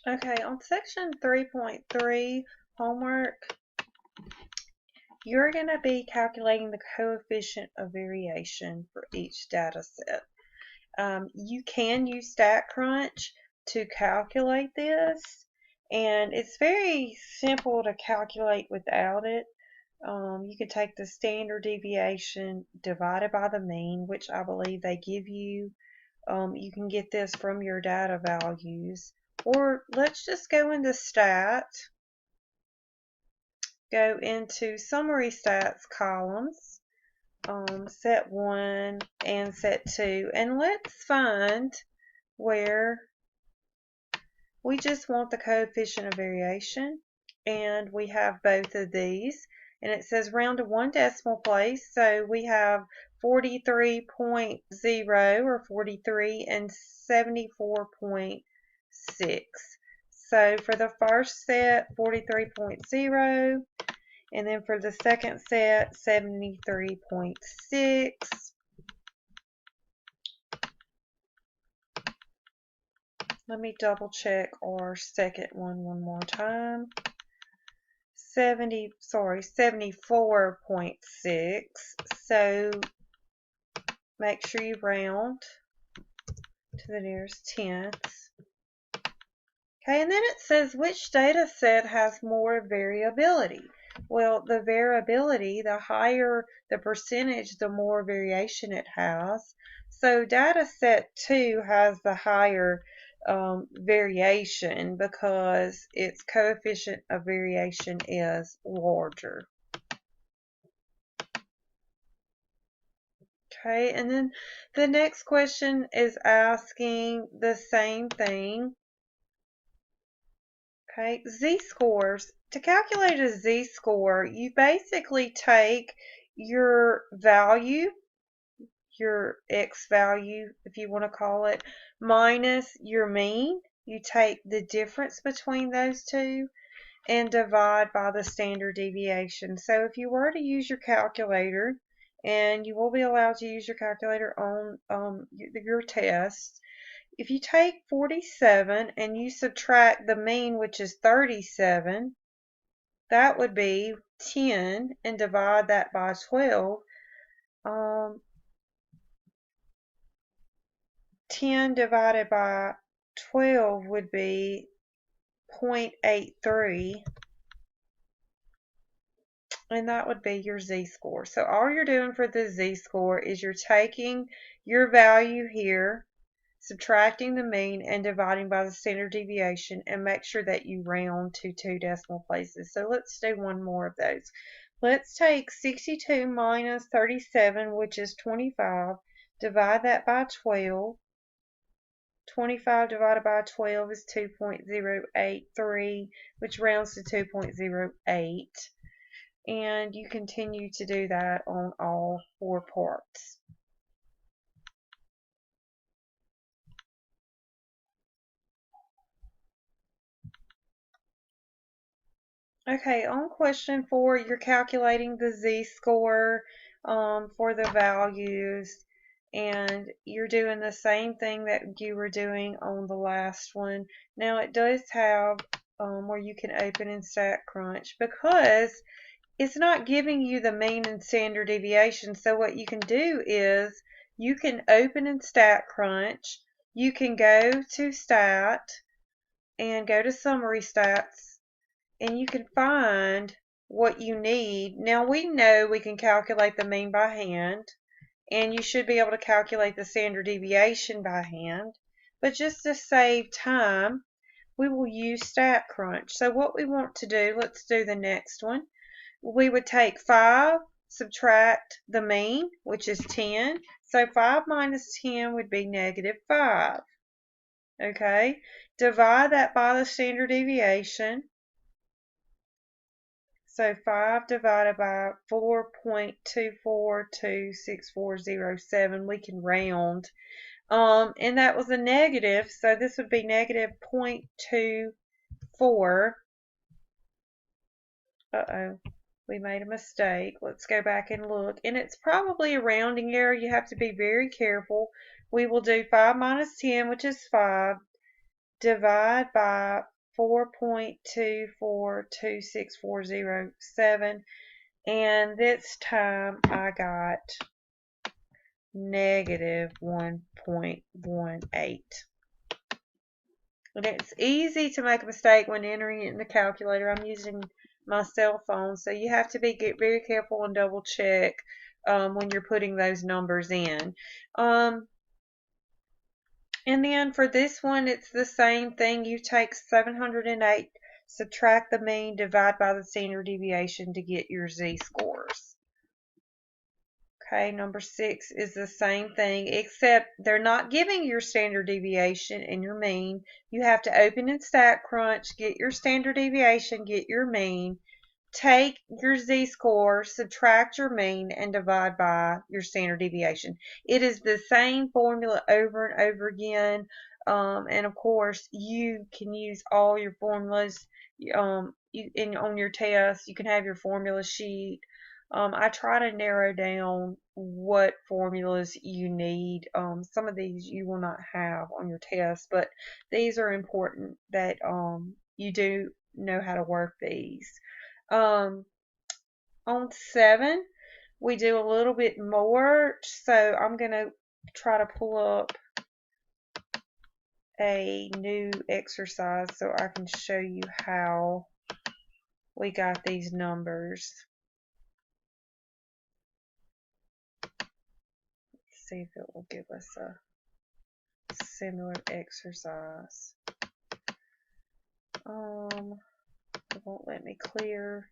Okay, on section 3.3 homework, you're going to be calculating the coefficient of variation for each data set. You can use StatCrunch to calculate this, and it's very simple to calculate without it. You can take the standard deviation divided by the mean, which I believe they give you. You can get this from your data values. Or let's just go into stat, go into summary stats columns, set 1 and set 2, and let's find where we just want the coefficient of variation, and we have both of these, and it says round to 1 decimal place, so we have 43.0 or 43 and 74.6. So for the first set, 43.0, and then for the second set, 73.6. Let me double check our second one more time. 74.6. So make sure you round to the nearest tenths. Okay, and then it says which data set has more variability. Well, the variability, the higher the percentage, the more variation it has. So data set 2 has the higher variation because its coefficient of variation is larger. Okay, and then the next question is asking the same thing. Okay, z-scores. To calculate a z-score, you basically take your value, your x value, if you want to call it, minus your mean. You take the difference between those two and divide by the standard deviation. So if you were to use your calculator, and you will be allowed to use your calculator on your test, if you take 47 and you subtract the mean, which is 37, that would be 10, and divide that by 12. 10 divided by 12 would be 0.83, and that would be your z-score. So all you're doing for the z-score is you're taking your value here, subtracting the mean, and dividing by the standard deviation, and make sure that you round to 2 decimal places. So let's do one more of those. Let's take 62 minus 37, which is 25, divide that by 12. 25 divided by 12 is 2.083, which rounds to 2.08. And you continue to do that on all 4 parts. Okay, on question 4, you're calculating the z-score for the values, and you're doing the same thing that you were doing on the last one. Now it does have where you can open in StatCrunch, because it's not giving you the mean and standard deviation. So what you can do is you can open in StatCrunch, you can go to Stat and go to Summary Stats, and you can find what you need. Now we know we can calculate the mean by hand, and you should be able to calculate the standard deviation by hand, but just to save time, we will use StatCrunch. So what we want to do, let's do the next one. We would take 5, subtract the mean, which is 10. So 5 minus 10 would be -5. Okay, divide that by the standard deviation. So 5 divided by 4.2426407, we can round. And that was a negative, so this would be -0.24. Uh-oh, we made a mistake. Let's go back and look. And it's probably a rounding error. You have to be very careful. We will do 5 minus 10, which is 5, divide by 4.2426407, and this time I got negative 1.18. And it's easy to make a mistake when entering it in the calculator. I'm using my cell phone, so you have to get very careful and double check when you're putting those numbers in. And then for this one, it's the same thing. You take 708, subtract the mean, divide by the standard deviation to get your z-scores. Okay, number 6 is the same thing, except they're not giving your standard deviation and your mean. You have to open and stack crunch, get your standard deviation, get your mean, take your z-score, subtract your mean, and divide by your standard deviation. It is the same formula over and over again, and of course you can use all your formulas on your test. You can have your formula sheet. I try to narrow down what formulas you need. Some of these you will not have on your test, but these are important that you do know how to work these. On 7, we do a little bit more, so I'm going to try to pull up a new exercise so I can show you how we got these numbers. See if it will give us a similar exercise. It won't let me clear.